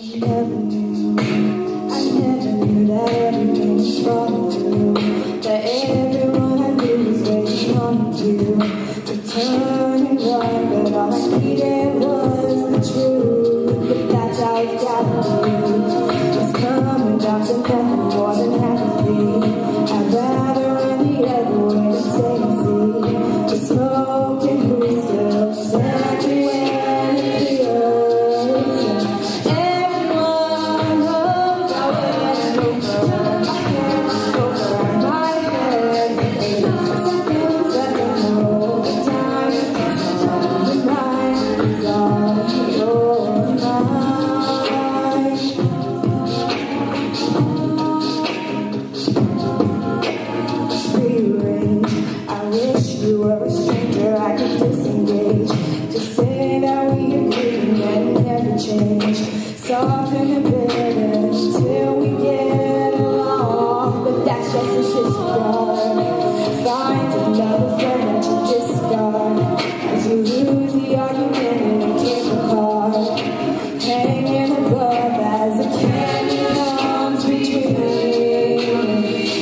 I never knew that everything was falling through, that everyone I knew was waiting on you to turn and run, but all I needed was the truth. But that's how it's gotta be. It's coming down to nothing more than happy. I'd rather run the other way than stay and see the smoke and who's still standing when it feels. Everyone knows I went over my head, over my head. Seconds that don't know the time is on the mind, is on your mind. Rearrange. I wish you were a stranger I could disengage. Just say that we agree and never change. Soften and bitter until we get along, but that's just a disregard. Find another friend that you discard as you lose the argument and you kick apart. Hanging above as the candy comes between.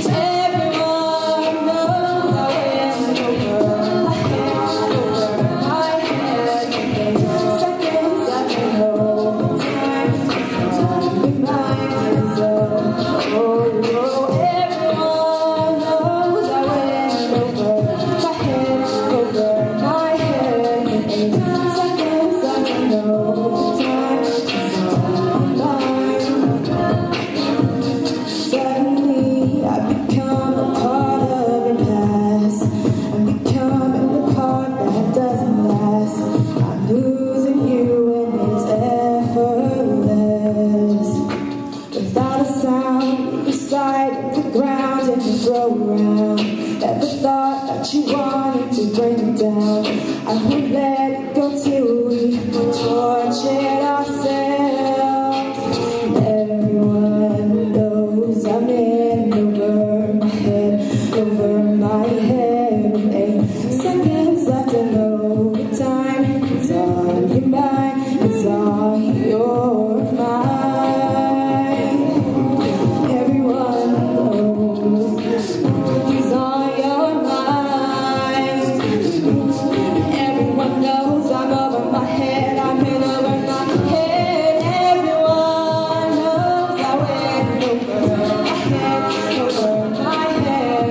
Everyone knows I went over my head. Seconds I don't know the time is on the mind is up. Oh, everyone knows I went over my head, over my head. Seconds I don't know the time is on the mind. Suddenly I've become a part of your past. I'm becoming the part that doesn't last. I'm losing you and it's effortless. Without a sound, beside the ground and you throw around. Never thought that you wanted to bring me down. I won't let it go till we tortured ourselves. Everyone knows I'm in over my head, over my head. With 8 seconds left to know the time is on your mind, it's on your mind. Everyone knows it's on your mind. Everyone knows I'm over my head, I'm in over my head. Everyone knows I went over my head, over my head.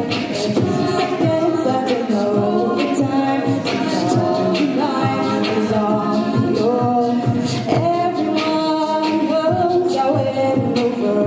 Seconds I don't know the time is on your mind, is on your. Everyone knows I went over